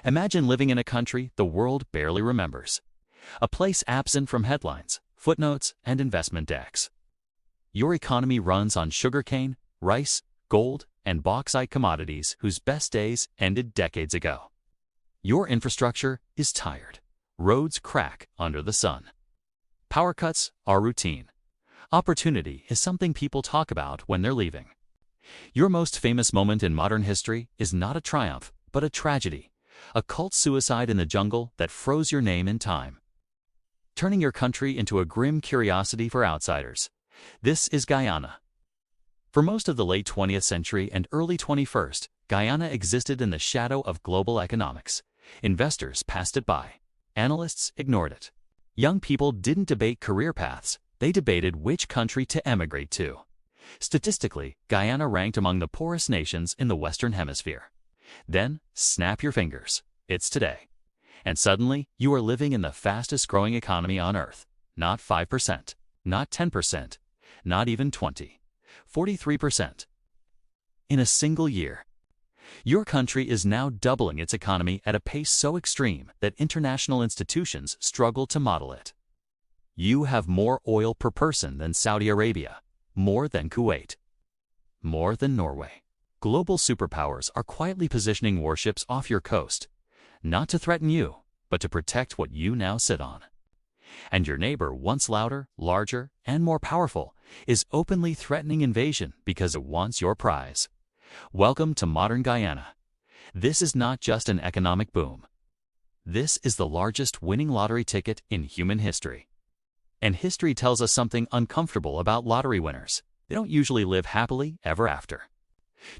Imagine living in a country the world barely remembers. A place absent from headlines, footnotes, and investment decks. Your economy runs on sugarcane, rice, gold, and bauxite commodities whose best days ended decades ago. Your infrastructure is tired. Roads crack under the sun. Power cuts are routine. Opportunity is something people talk about when they're leaving. Your most famous moment in modern history is not a triumph, but a tragedy, a cult suicide in the jungle that froze your name in time, turning your country into a grim curiosity for outsiders. This is Guyana. For most of the late 20th century and early 21st, Guyana existed in the shadow of global economics. Investors passed it by. Analysts ignored it. Young people didn't debate career paths, they debated which country to emigrate to. Statistically, Guyana ranked among the poorest nations in the Western Hemisphere. Then, snap your fingers, it's today. And suddenly, you are living in the fastest-growing economy on Earth. Not 5%, not 10%, not even 20, 43%. In a single year. Your country is now doubling its economy at a pace so extreme that international institutions struggle to model it. You have more oil per person than Saudi Arabia, more than Kuwait, more than Norway. Global superpowers are quietly positioning warships off your coast, not to threaten you, but to protect what you now sit on. And your neighbor, once louder, larger, and more powerful, is openly threatening invasion because it wants your prize. Welcome to modern Guyana. This is not just an economic boom. This is the largest winning lottery ticket in human history. And history tells us something uncomfortable about lottery winners. They don't usually live happily ever after.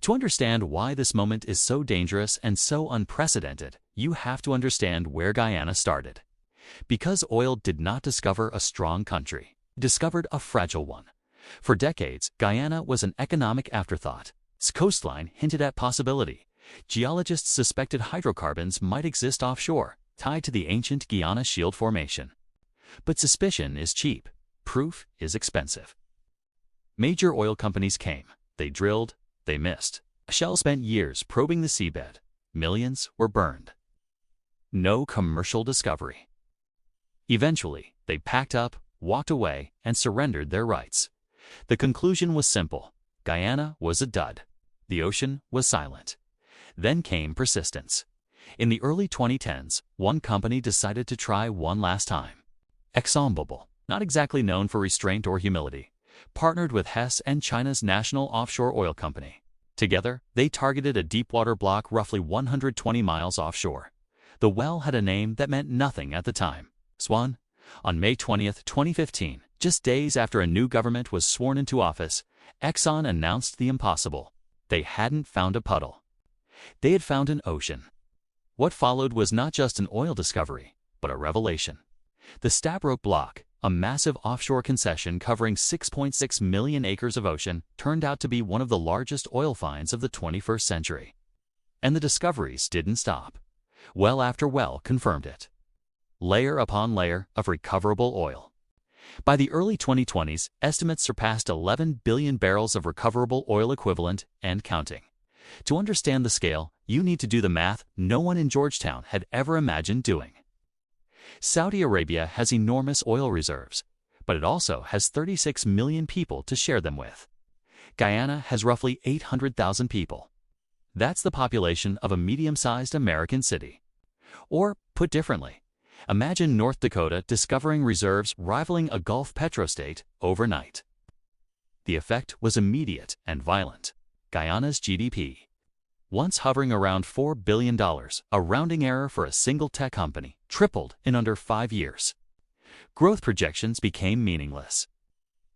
To understand why this moment is so dangerous and so unprecedented, you have to understand where Guyana started. Because oil did not discover a strong country, it discovered a fragile one. For decades, Guyana was an economic afterthought. Its coastline hinted at possibility. Geologists suspected hydrocarbons might exist offshore, tied to the ancient Guyana Shield Formation. But suspicion is cheap. Proof is expensive. Major oil companies came. They drilled. They missed. Shell spent years probing the seabed. Millions were burned. No commercial discovery. Eventually, they packed up, walked away, and surrendered their rights. The conclusion was simple. Guyana was a dud. The ocean was silent. Then came persistence. In the early 2010s, one company decided to try one last time. ExxonMobil, not exactly known for restraint or humility, partnered with Hess and China's national offshore oil company. Together, they targeted a deepwater block roughly 120 miles offshore. The well had a name that meant nothing at the time. Swan. On May 20, 2015, just days after a new government was sworn into office, Exxon announced the impossible. They hadn't found a puddle. They had found an ocean. What followed was not just an oil discovery, but a revelation. The Stabroek Block, a massive offshore concession covering 6.6 million acres of ocean, turned out to be one of the largest oil finds of the 21st century. And the discoveries didn't stop. Well after well confirmed it. Layer upon layer of recoverable oil. By the early 2020s, estimates surpassed 11 billion barrels of recoverable oil equivalent and counting. To understand the scale, you need to do the math no one in Georgetown had ever imagined doing. Saudi Arabia has enormous oil reserves, but it also has 36 million people to share them with. Guyana has roughly 800,000 people. That's the population of a medium-sized American city. Or, put differently, imagine North Dakota discovering reserves rivaling a Gulf petrostate overnight. The effect was immediate and violent. Guyana's GDP, once hovering around $4 billion, a rounding error for a single tech company, tripled in under 5 years. Growth projections became meaningless.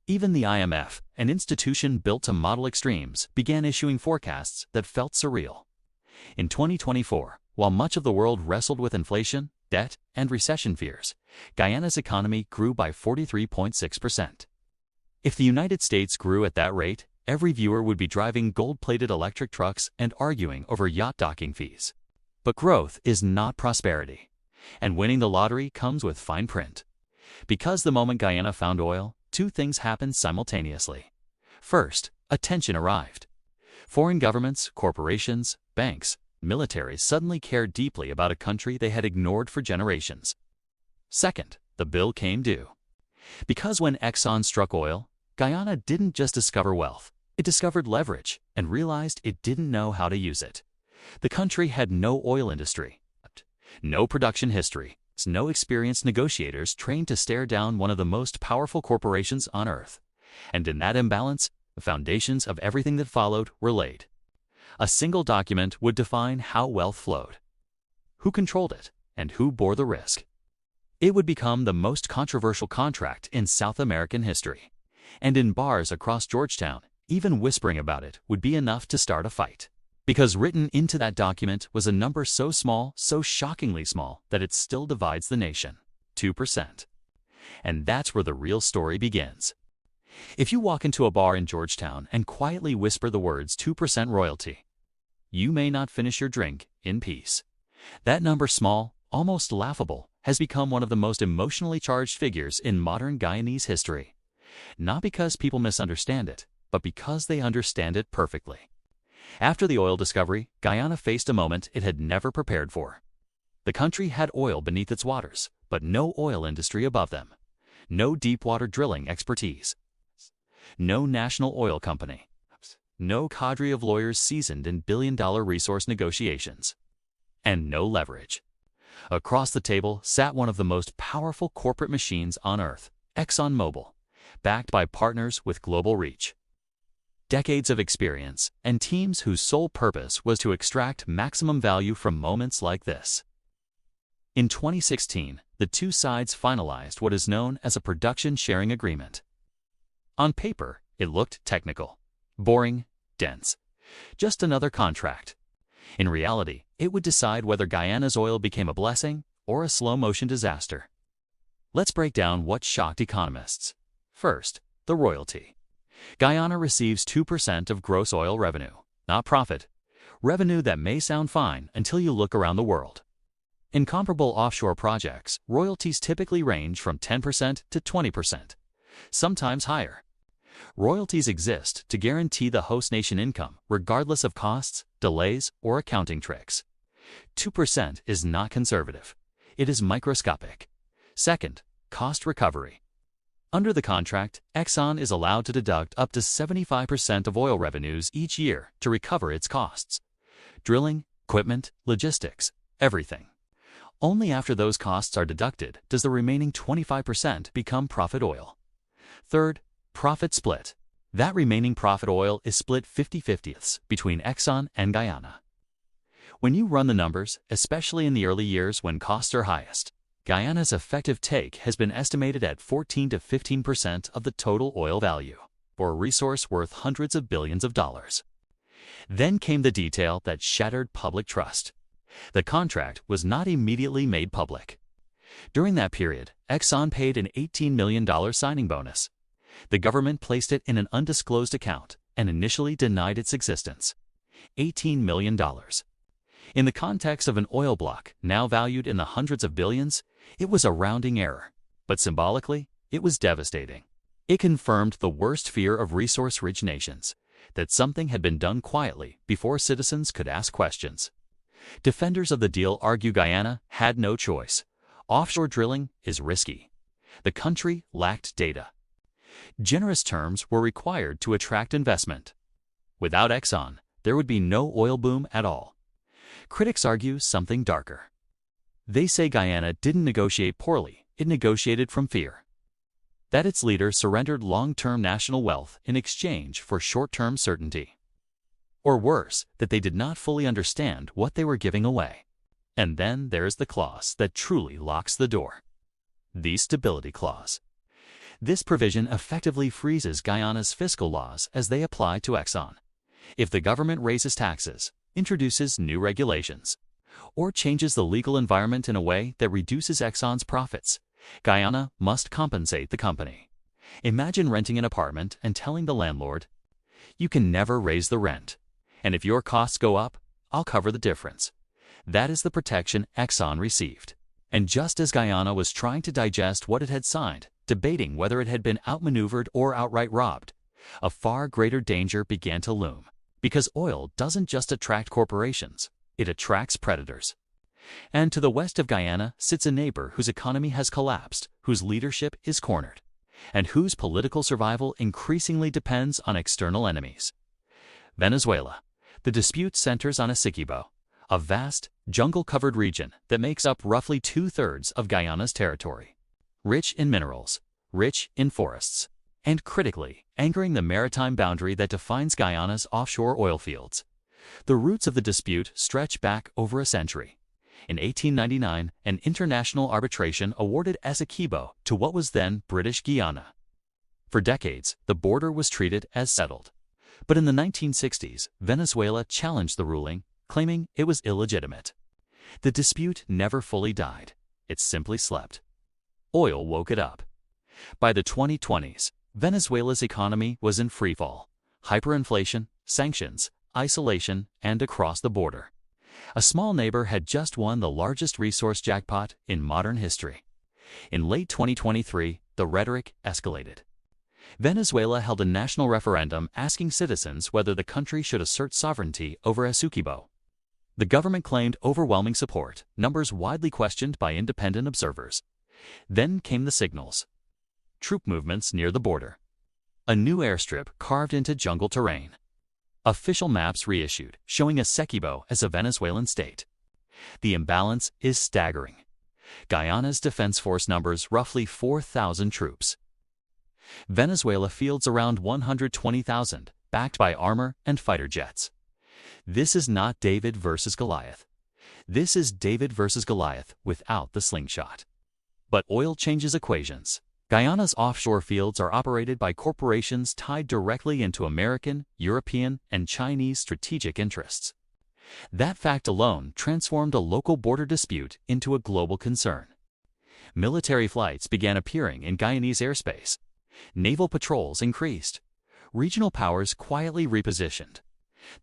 Even the IMF, an institution built to model extremes, began issuing forecasts that felt surreal. In 2024, while much of the world wrestled with inflation, debt, and recession fears, Guyana's economy grew by 43.6%. If the United States grew at that rate, every viewer would be driving gold-plated electric trucks and arguing over yacht docking fees. But growth is not prosperity, and winning the lottery comes with fine print. Because the moment Guyana found oil, two things happened simultaneously. First, attention arrived. Foreign governments, corporations, banks, Militaries suddenly cared deeply about a country they had ignored for generations. Second, the bill came due. Because when Exxon struck oil, Guyana didn't just discover wealth, it discovered leverage and realized it didn't know how to use it. The country had no oil industry, no production history, no experienced negotiators trained to stare down one of the most powerful corporations on Earth. And in that imbalance, the foundations of everything that followed were laid. A single document would define how wealth flowed, who controlled it, and who bore the risk. It would become the most controversial contract in South American history. And in bars across Georgetown, even whispering about it would be enough to start a fight. Because written into that document was a number so small, so shockingly small, that it still divides the nation. 2%. And that's where the real story begins. If you walk into a bar in Georgetown and quietly whisper the words 2% royalty, you may not finish your drink in peace. That number, small, almost laughable, has become one of the most emotionally charged figures in modern Guyanese history. Not because people misunderstand it, but because they understand it perfectly. After the oil discovery, Guyana faced a moment it had never prepared for. The country had oil beneath its waters, but no oil industry above them. No deep-water drilling expertise. No national oil company. No cadre of lawyers seasoned in billion-dollar resource negotiations. And no leverage. Across the table sat one of the most powerful corporate machines on Earth, ExxonMobil, backed by partners with global reach. Decades of experience, and teams whose sole purpose was to extract maximum value from moments like this. In 2016, the two sides finalized what is known as a production sharing agreement. On paper, it looked technical, boring, dense. Just another contract. In reality, it would decide whether Guyana's oil became a blessing or a slow-motion disaster. Let's break down what shocked economists. First, the royalty. Guyana receives 2% of gross oil revenue, not profit. Revenue that may sound fine until you look around the world. In comparable offshore projects, royalties typically range from 10% to 20%, sometimes higher. Royalties exist to guarantee the host nation income, regardless of costs, delays, or accounting tricks. 2% is not conservative. It is microscopic. Second, cost recovery. Under the contract, Exxon is allowed to deduct up to 75% of oil revenues each year to recover its costs. Drilling, equipment, logistics, everything. Only after those costs are deducted does the remaining 25% become profit oil. Third, profit split. That remaining profit oil is split 50/50 between Exxon and Guyana. When you run the numbers, especially in the early years when costs are highest, Guyana's effective take has been estimated at 14 to 15% of the total oil value, for a resource worth hundreds of billions of dollars. Then came the detail that shattered public trust. The contract was not immediately made public. During that period, Exxon paid an $18 million signing bonus. The government placed it in an undisclosed account and initially denied its existence. $18 million. In the context of an oil block now valued in the hundreds of billions, it was a rounding error, but symbolically, it was devastating. It confirmed the worst fear of resource-rich nations, that something had been done quietly before citizens could ask questions. Defenders of the deal argue Guyana had no choice. Offshore drilling is risky. The country lacked data. Generous terms were required to attract investment. Without Exxon, there would be no oil boom at all. Critics argue something darker. They say Guyana didn't negotiate poorly, it negotiated from fear. That its leader surrendered long-term national wealth in exchange for short-term certainty. Or worse, that they did not fully understand what they were giving away. And then there's the clause that truly locks the door. The Stability Clause. This provision effectively freezes Guyana's fiscal laws as they apply to Exxon. If the government raises taxes, introduces new regulations, or changes the legal environment in a way that reduces Exxon's profits, Guyana must compensate the company. Imagine renting an apartment and telling the landlord, "You can never raise the rent, and if your costs go up, I'll cover the difference." That is the protection Exxon received. And just as Guyana was trying to digest what it had signed, debating whether it had been outmaneuvered or outright robbed, a far greater danger began to loom. Because oil doesn't just attract corporations, It attracts predators. And to the west of Guyana sits a neighbor whose economy has collapsed, whose leadership is cornered, and whose political survival increasingly depends on external enemies. Venezuela. The dispute centers on Essequibo, a vast, jungle-covered region that makes up roughly 2/3 of Guyana's territory. Rich in minerals, rich in forests, and critically, anchoring the maritime boundary that defines Guyana's offshore oil fields. The roots of the dispute stretch back over a century. In 1899, an international arbitration awarded Essequibo to what was then British Guyana. For decades, the border was treated as settled. But in the 1960s, Venezuela challenged the ruling, claiming it was illegitimate. The dispute never fully died. It simply slept. Oil woke it up. By the 2020s, Venezuela's economy was in freefall. Hyperinflation, sanctions, isolation, and across the border. A small neighbor had just won the largest resource jackpot in modern history. In late 2023, the rhetoric escalated. Venezuela held a national referendum asking citizens whether the country should assert sovereignty over Essequibo. The government claimed overwhelming support, numbers widely questioned by independent observers. Then came the signals. Troop movements near the border. A new airstrip carved into jungle terrain. Official maps reissued, showing Essequibo as a Venezuelan state. The imbalance is staggering. Guyana's defense force numbers roughly 4,000 troops. Venezuela fields around 120,000, backed by armor and fighter jets. This is not David versus Goliath. This is David versus Goliath without the slingshot. But oil changes equations. Guyana's offshore fields are operated by corporations tied directly into American, European, and Chinese strategic interests. That fact alone transformed a local border dispute into a global concern. Military flights began appearing in Guyanese airspace. Naval patrols increased. Regional powers quietly repositioned.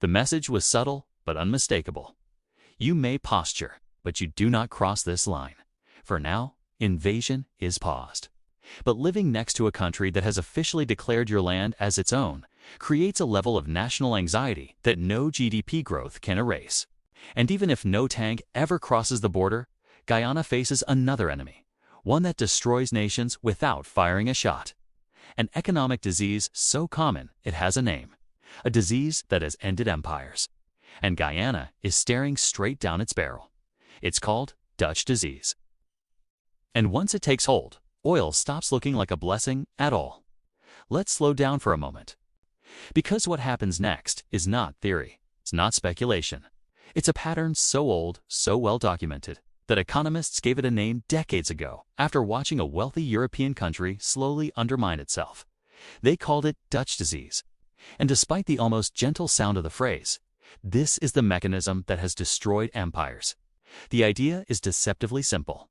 The message was subtle but unmistakable. You may posture, but you do not cross this line. For now, invasion is paused. But living next to a country that has officially declared your land as its own creates a level of national anxiety that no GDP growth can erase. And even if no tank ever crosses the border, Guyana faces another enemy, one that destroys nations without firing a shot. An economic disease so common it has a name, a disease that has ended empires. And Guyana is staring straight down its barrel. It's called Dutch disease. And once it takes hold, oil stops looking like a blessing at all. Let's slow down for a moment. Because what happens next is not theory, it's not speculation. It's a pattern so old, so well documented, that economists gave it a name decades ago after watching a wealthy European country slowly undermine itself. They called it Dutch disease. And despite the almost gentle sound of the phrase, this is the mechanism that has destroyed empires. The idea is deceptively simple.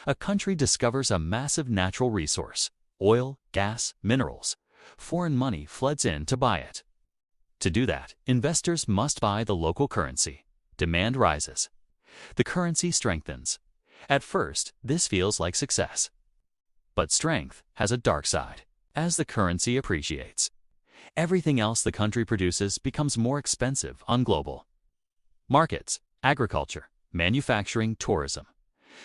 A country discovers a massive natural resource, oil, gas, minerals. Foreign money floods in to buy it. To do that, investors must buy the local currency. Demand rises. The currency strengthens. At first, this feels like success. But strength has a dark side. As the currency appreciates, everything else the country produces becomes more expensive on global markets, agriculture, manufacturing, tourism.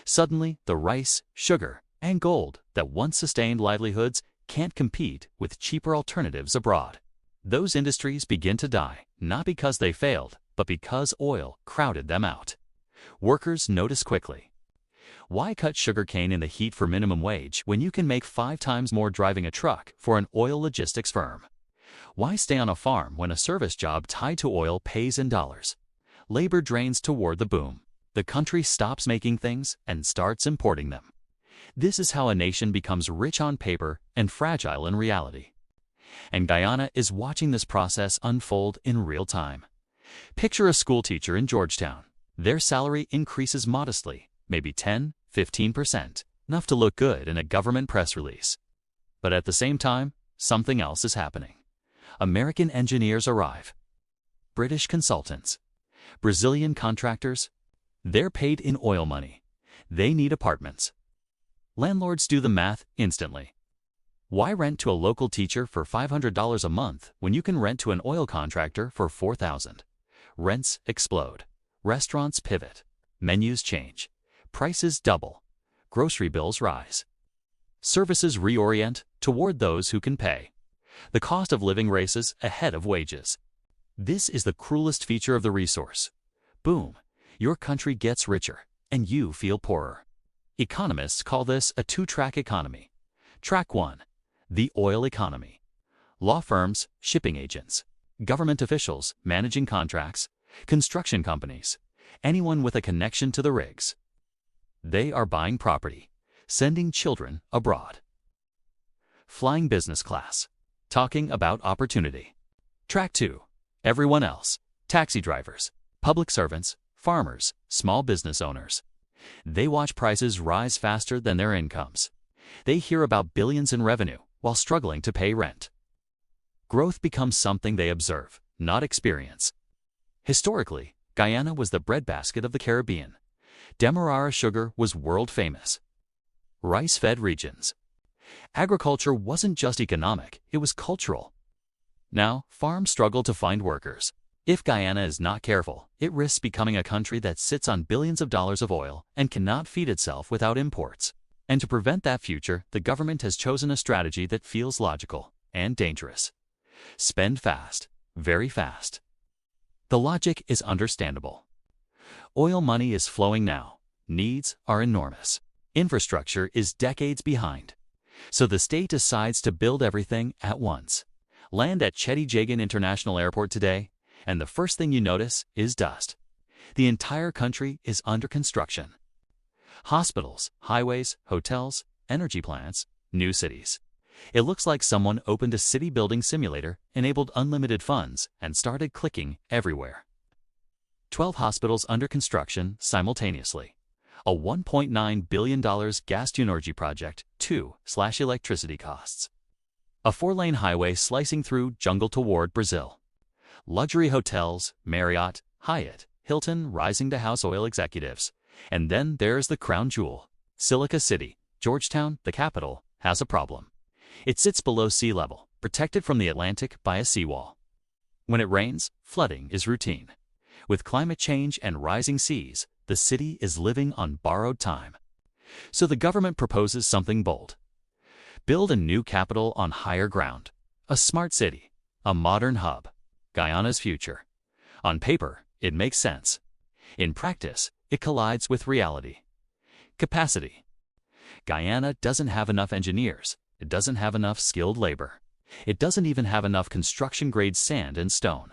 Suddenly, the rice, sugar, and gold that once sustained livelihoods can't compete with cheaper alternatives abroad. Those industries begin to die, not because they failed, but because oil crowded them out. Workers notice quickly. Why cut sugarcane in the heat for minimum wage when you can make 5 times more driving a truck for an oil logistics firm? Why stay on a farm when a service job tied to oil pays in dollars? Labor drains toward the boom. The country stops making things and starts importing them. This is how a nation becomes rich on paper and fragile in reality. And Guyana is watching this process unfold in real time. Picture a schoolteacher in Georgetown. Their salary increases modestly, maybe 10, 15%, enough to look good in a government press release. But at the same time, something else is happening. American engineers arrive. British consultants. Brazilian contractors. They're paid in oil money. They need apartments. Landlords do the math instantly. Why rent to a local teacher for $500 a month when you can rent to an oil contractor for $4,000? Rents explode. Restaurants pivot. Menus change. Prices double. Grocery bills rise. Services reorient toward those who can pay. The cost of living races ahead of wages. This is the cruelest feature of the resource. Boom, your country gets richer, and you feel poorer. Economists call this a two-track economy. Track 1, the oil economy. Law firms, shipping agents, government officials managing contracts, construction companies, anyone with a connection to the rigs. They are buying property, sending children abroad. Flying business class, talking about opportunity. Track 2, everyone else, taxi drivers, public servants, farmers, small business owners. They watch prices rise faster than their incomes. They hear about billions in revenue while struggling to pay rent. Growth becomes something they observe, not experience. Historically, Guyana was the breadbasket of the Caribbean. Demerara sugar was world famous. Rice-fed regions. Agriculture wasn't just economic, it was cultural. Now, farms struggle to find workers. If Guyana is not careful, it risks becoming a country that sits on billions of dollars of oil and cannot feed itself without imports. And to prevent that future, the government has chosen a strategy that feels logical and dangerous. Spend fast, very fast. The logic is understandable. Oil money is flowing now. Needs are enormous. Infrastructure is decades behind. So the state decides to build everything at once. Land at Chetty Jagan International Airport today, and the first thing you notice is dust. The entire country is under construction. Hospitals, highways, hotels, energy plants, new cities. It looks like someone opened a city building simulator, enabled unlimited funds, and started clicking everywhere. 12 hospitals under construction simultaneously. A $1.9 billion gas-to-energy project, 2/electricity costs. A 4-lane highway slicing through jungle toward Brazil. Luxury hotels, Marriott, Hyatt, Hilton rising to house oil executives. And then there's the crown jewel. Silica City, Georgetown, the capital, has a problem. It sits below sea level, protected from the Atlantic by a seawall. When it rains, flooding is routine. With climate change and rising seas, the city is living on borrowed time. So the government proposes something bold. Build a new capital on higher ground. A smart city. A modern hub. Guyana's future. On paper, it makes sense. In practice, it collides with reality. Capacity. Guyana doesn't have enough engineers. It doesn't have enough skilled labor. It doesn't even have enough construction-grade sand and stone.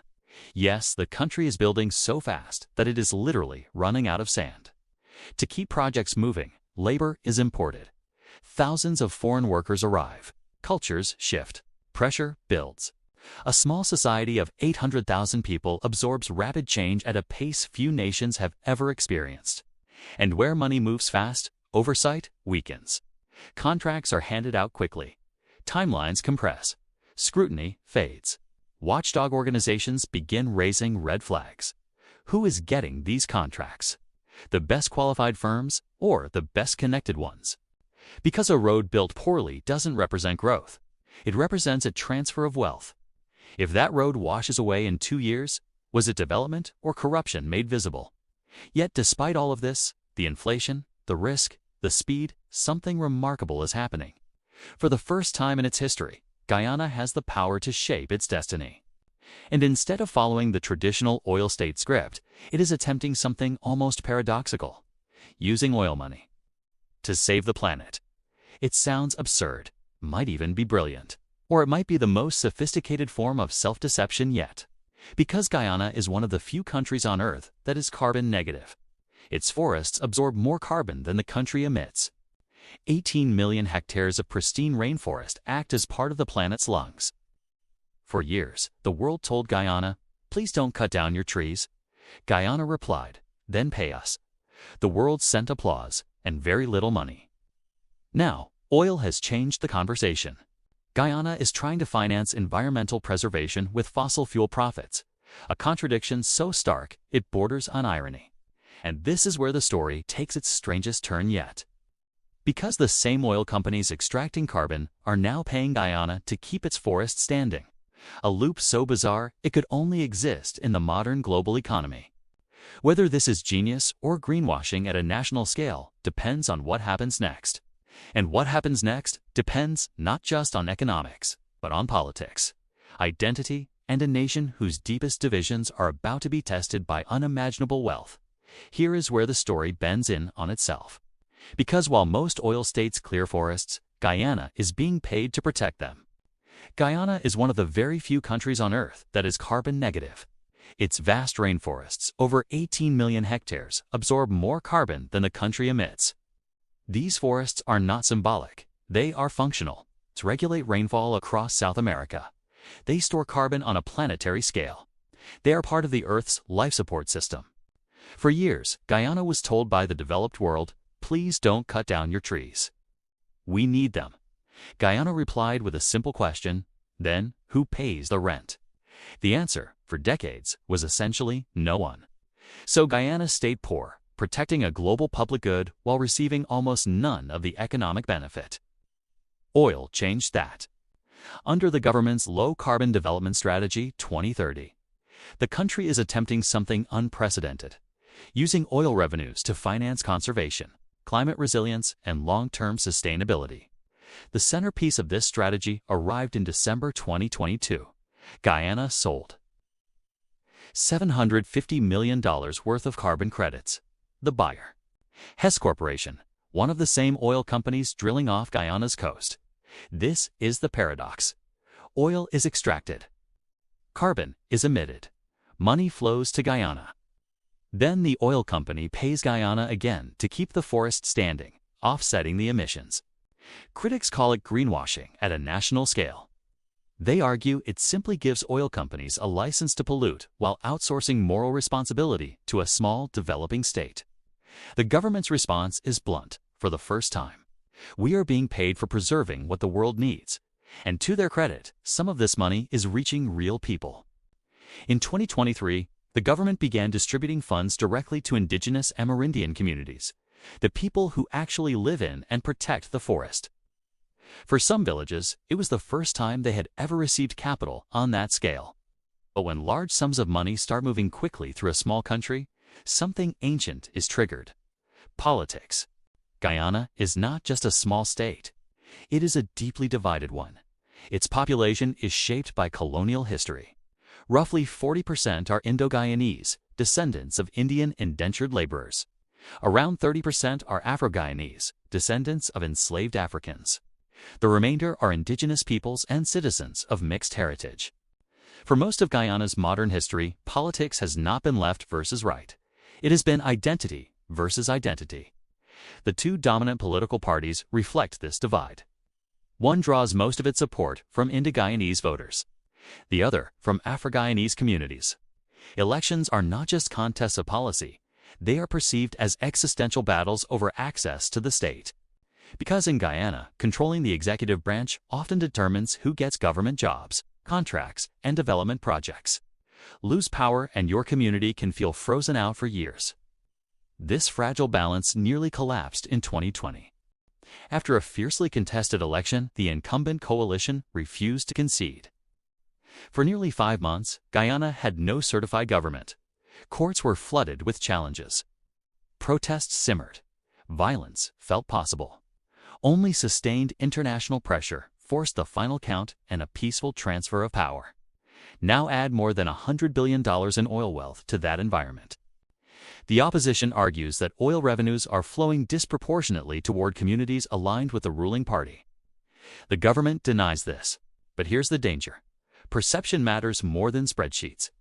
Yes, the country is building so fast that it is literally running out of sand. To keep projects moving, labor is imported. Thousands of foreign workers arrive. Cultures shift. Pressure builds. A small society of 800,000 people absorbs rapid change at a pace few nations have ever experienced. And where money moves fast, oversight weakens. Contracts are handed out quickly. Timelines compress. Scrutiny fades. Watchdog organizations begin raising red flags. Who is getting these contracts? The best qualified firms or the best connected ones? Because a road built poorly doesn't represent growth. It represents a transfer of wealth. If that road washes away in 2 years, was it development or corruption made visible? Yet despite all of this, the inflation, the risk, the speed, something remarkable is happening. For the first time in its history, Guyana has the power to shape its destiny. And instead of following the traditional oil state script, it is attempting something almost paradoxical, using oil money to save the planet. It sounds absurd, might even be brilliant, or it might be the most sophisticated form of self-deception yet. Because Guyana is one of the few countries on Earth that is carbon negative. Its forests absorb more carbon than the country emits. 18 million hectares of pristine rainforest act as part of the planet's lungs. For years, the world told Guyana, "Please don't cut down your trees." Guyana replied, "Then pay us." The world sent applause and very little money. Now, oil has changed the conversation. Guyana is trying to finance environmental preservation with fossil fuel profits, a contradiction so stark it borders on irony. And this is where the story takes its strangest turn yet. Because the same oil companies extracting carbon are now paying Guyana to keep its forests standing. A loop so bizarre it could only exist in the modern global economy. Whether this is genius or greenwashing at a national scale depends on what happens next. And what happens next depends not just on economics, but on politics, identity, and a nation whose deepest divisions are about to be tested by unimaginable wealth. Here is where the story bends in on itself. Because while most oil states clear forests, Guyana is being paid to protect them. Guyana is one of the very few countries on Earth that is carbon negative. Its vast rainforests, over 18 million hectares, absorb more carbon than the country emits. These forests are not symbolic. They are functional. To regulate rainfall across South America. They store carbon on a planetary scale. They are part of the Earth's life support system. For years, Guyana was told by the developed world, "Please don't cut down your trees. We need them." Guyana replied with a simple question, then, who pays the rent? The answer, for decades, was essentially no one. So Guyana stayed poor, protecting a global public good while receiving almost none of the economic benefit. Oil changed that. Under the government's Low-Carbon Development Strategy 2030, the country is attempting something unprecedented, using oil revenues to finance conservation, climate resilience, and long-term sustainability. The centerpiece of this strategy arrived in December 2022. Guyana sold $750 million worth of carbon credits. The buyer, Hess Corporation, one of the same oil companies drilling off Guyana's coast. This is the paradox. Oil is extracted. Carbon is emitted. Money flows to Guyana. Then the oil company pays Guyana again to keep the forest standing, offsetting the emissions. Critics call it greenwashing at a national scale. They argue it simply gives oil companies a license to pollute while outsourcing moral responsibility to a small, developing state. The government's response is blunt. For the first time, we are being paid for preserving what the world needs. And to their credit, some of this money is reaching real people. In 2023, the government began distributing funds directly to indigenous Amerindian communities, the people who actually live in and protect the forest. For some villages, it was the first time they had ever received capital on that scale. But when large sums of money start moving quickly through a small country, something ancient is triggered. Politics. Guyana is not just a small state. It is a deeply divided one. Its population is shaped by colonial history. Roughly 40% are Indo-Guyanese, descendants of Indian indentured laborers. Around 30% are Afro-Guyanese, descendants of enslaved Africans. The remainder are indigenous peoples and citizens of mixed heritage. For most of Guyana's modern history, politics has not been left versus right. It has been identity versus identity. The two dominant political parties reflect this divide. One draws most of its support from Indo-Guyanese voters, the other from Afro-Guyanese communities. Elections are not just contests of policy, they are perceived as existential battles over access to the state. Because in Guyana, controlling the executive branch often determines who gets government jobs, contracts, and development projects. Lose power and your community can feel frozen out for years. This fragile balance nearly collapsed in 2020. After a fiercely contested election, the incumbent coalition refused to concede. For nearly 5 months, Guyana had no certified government. Courts were flooded with challenges. Protests simmered. Violence felt possible. Only sustained international pressure forced the final count and a peaceful transfer of power. Now add more than $100 billion in oil wealth to that environment. The opposition argues that oil revenues are flowing disproportionately toward communities aligned with the ruling party. The government denies this. But here's the danger. Perception matters more than spreadsheets.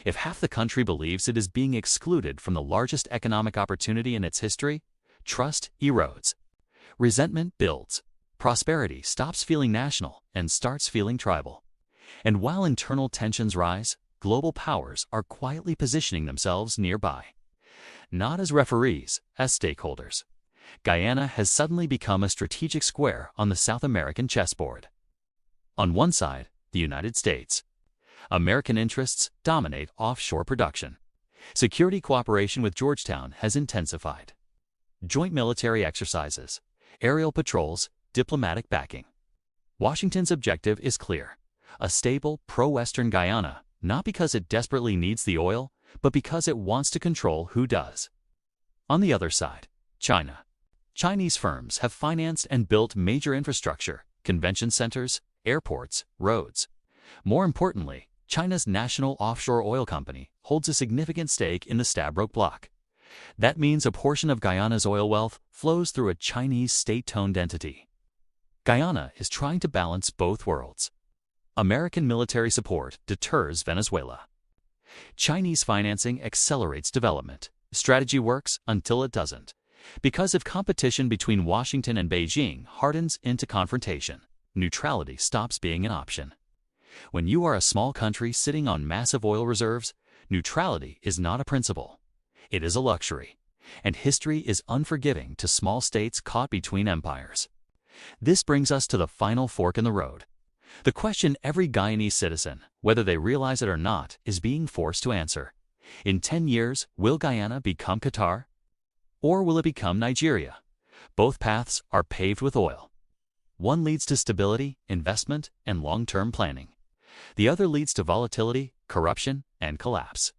If half the country believes it is being excluded from the largest economic opportunity in its history, trust erodes. Resentment builds. Prosperity stops feeling national and starts feeling tribal. And while internal tensions rise, global powers are quietly positioning themselves nearby. Not as referees, as stakeholders. Guyana has suddenly become a strategic square on the South American chessboard. On one side, the United States. American interests dominate offshore production. Security cooperation with Georgetown has intensified. Joint military exercises, aerial patrols, diplomatic backing. Washington's objective is clear: a stable, pro-Western Guyana, not because it desperately needs the oil, but because it wants to control who does. On the other side, China. Chinese firms have financed and built major infrastructure, convention centers, airports, roads. More importantly, China's national offshore oil company holds a significant stake in the Stabroek Block. That means a portion of Guyana's oil wealth flows through a Chinese state-owned entity. Guyana is trying to balance both worlds. American military support deters Venezuela. Chinese financing accelerates development. Strategy works until it doesn't. Because if competition between Washington and Beijing hardens into confrontation, neutrality stops being an option. When you are a small country sitting on massive oil reserves, neutrality is not a principle. It is a luxury, and history is unforgiving to small states caught between empires. This brings us to the final fork in the road. The question every Guyanese citizen, whether they realize it or not, is being forced to answer. In 10 years, will Guyana become Qatar? Or will it become Nigeria? Both paths are paved with oil. One leads to stability, investment, and long-term planning. The other leads to volatility, corruption, and collapse.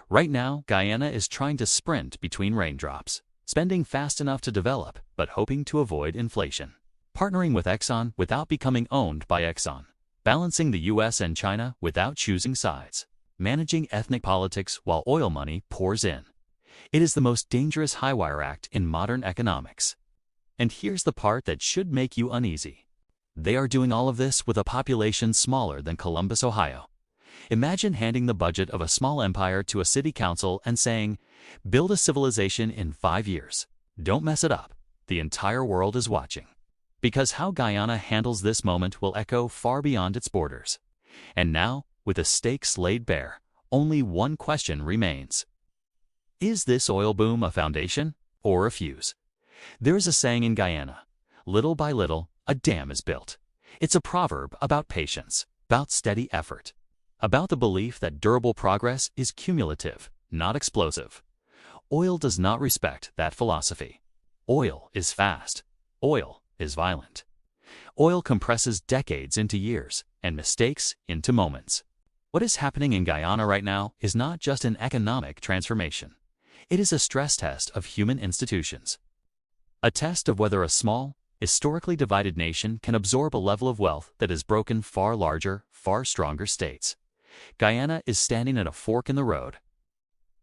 Right now, Guyana is trying to sprint between raindrops, spending fast enough to develop, but hoping to avoid inflation. Partnering with Exxon without becoming owned by Exxon. Balancing the US and China without choosing sides. Managing ethnic politics while oil money pours in. It is the most dangerous high-wire act in modern economics. And here's the part that should make you uneasy. They are doing all of this with a population smaller than Columbus, Ohio. Imagine handing the budget of a small empire to a city council and saying, build a civilization in 5 years. Don't mess it up. The entire world is watching. Because how Guyana handles this moment will echo far beyond its borders. And now, with the stakes laid bare, only one question remains. Is this oil boom a foundation or a fuse? There is a saying in Guyana, little by little, a dam is built. It's a proverb about patience, about steady effort, about the belief that durable progress is cumulative, not explosive. Oil does not respect that philosophy. Oil is fast. Oil is violent. Oil compresses decades into years and mistakes into moments. What is happening in Guyana right now is not just an economic transformation. It is a stress test of human institutions. A test of whether a small, historically divided nation can absorb a level of wealth that has broken far larger, far stronger states. Guyana is standing at a fork in the road.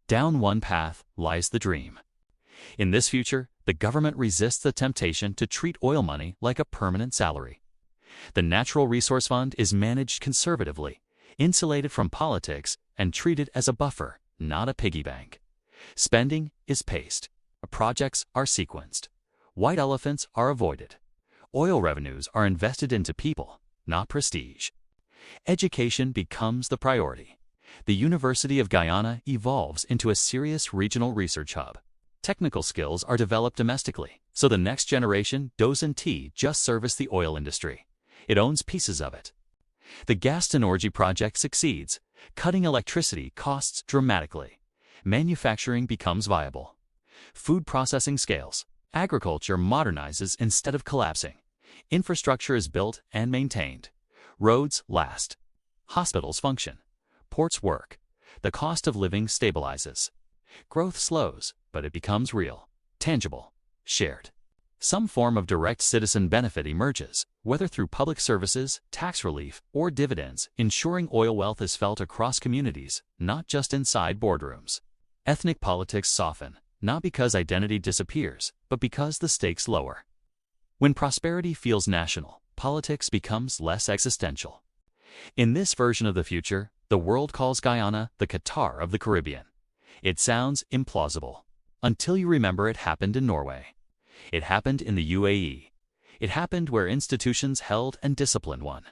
Down one path lies the dream. In this future, the government resists the temptation to treat oil money like a permanent salary. The Natural Resource Fund is managed conservatively, insulated from politics, and treated as a buffer, not a piggy bank. Spending is paced. Projects are sequenced. White elephants are avoided. Oil revenues are invested into people, not prestige. Education becomes the priority. The University of Guyana evolves into a serious regional research hub. Technical skills are developed domestically, so the next generation doesn't just service the oil industry. It owns pieces of it. The gas to Norge project succeeds, cutting electricity costs dramatically. Manufacturing becomes viable. Food processing scales. Agriculture modernizes instead of collapsing. Infrastructure is built and maintained. Roads last. Hospitals function. Ports work. The cost of living stabilizes. Growth slows, but it becomes real, tangible, shared. Some form of direct citizen benefit emerges, whether through public services, tax relief, or dividends, ensuring oil wealth is felt across communities, not just inside boardrooms. Ethnic politics soften, not because identity disappears, but because the stakes lower. When prosperity feels national, politics becomes less existential. In this version of the future, the world calls Guyana the Qatar of the Caribbean. It sounds implausible, until you remember it happened in Norway. It happened in the UAE. It happened where institutions held and disciplined one.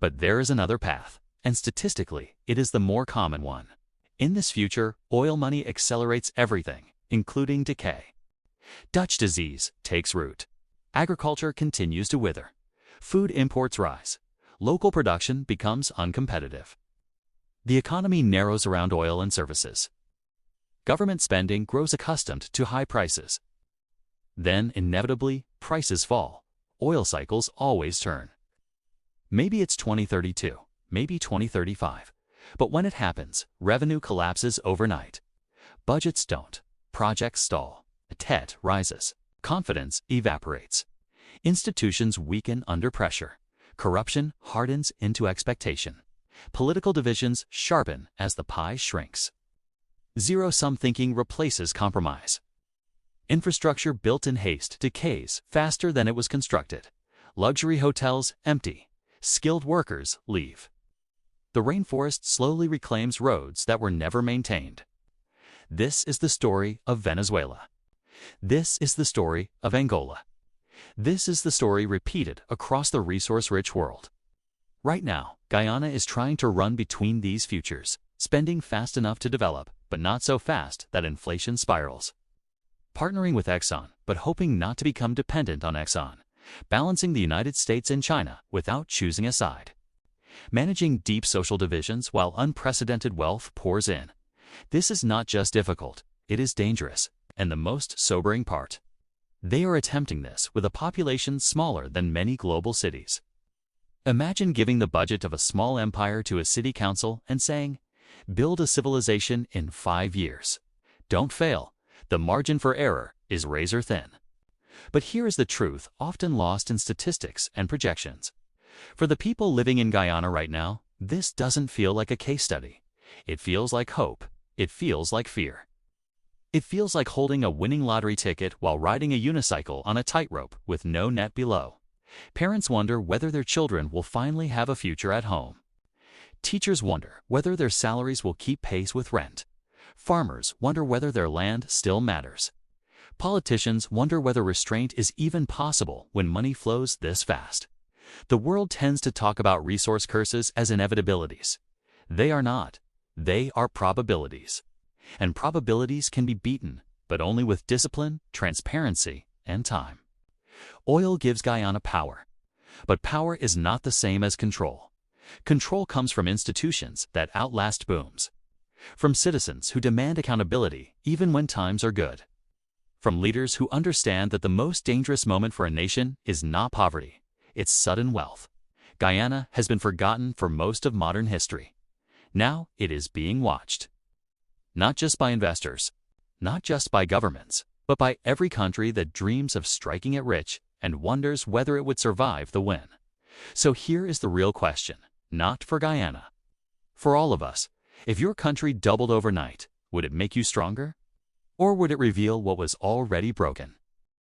But there is another path, and statistically, it is the more common one. In this future, oil money accelerates everything, including decay. Dutch disease takes root. Agriculture continues to wither. Food imports rise. Local production becomes uncompetitive. The economy narrows around oil and services. Government spending grows accustomed to high prices. Then, inevitably, prices fall. Oil cycles always turn. Maybe it's 2032, maybe 2035. But when it happens, revenue collapses overnight. Budgets don't. Projects stall. Debt rises. Confidence evaporates. Institutions weaken under pressure. Corruption hardens into expectation. Political divisions sharpen as the pie shrinks. Zero-sum thinking replaces compromise. Infrastructure built in haste decays faster than it was constructed. Luxury hotels empty. Skilled workers leave. The rainforest slowly reclaims roads that were never maintained. This is the story of Venezuela. This is the story of Angola. This is the story repeated across the resource-rich world. Right now, Guyana is trying to run between these futures, spending fast enough to develop, but not so fast that inflation spirals. Partnering with Exxon, but hoping not to become dependent on Exxon. Balancing the United States and China without choosing a side. Managing deep social divisions while unprecedented wealth pours in. This is not just difficult, it is dangerous, and the most sobering part. They are attempting this with a population smaller than many global cities. Imagine giving the budget of a small empire to a city council and saying, "Build a civilization in 5 years. Don't fail. The margin for error is razor thin." But here is the truth, often lost in statistics and projections. For the people living in Guyana right now, this doesn't feel like a case study. It feels like hope. It feels like fear. It feels like holding a winning lottery ticket while riding a unicycle on a tightrope with no net below. Parents wonder whether their children will finally have a future at home. Teachers wonder whether their salaries will keep pace with rent. Farmers wonder whether their land still matters. Politicians wonder whether restraint is even possible when money flows this fast. The world tends to talk about resource curses as inevitabilities. They are not. They are probabilities. And probabilities can be beaten, but only with discipline, transparency, and time. Oil gives Guyana power. But power is not the same as control. Control comes from institutions that outlast booms. From citizens who demand accountability even when times are good. From leaders who understand that the most dangerous moment for a nation is not poverty, it's sudden wealth. Guyana has been forgotten for most of modern history. Now it is being watched. Not just by investors, not just by governments, but by every country that dreams of striking it rich and wonders whether it would survive the win. So here is the real question, not for Guyana. For all of us, if your country doubled overnight, would it make you stronger? Or would it reveal what was already broken?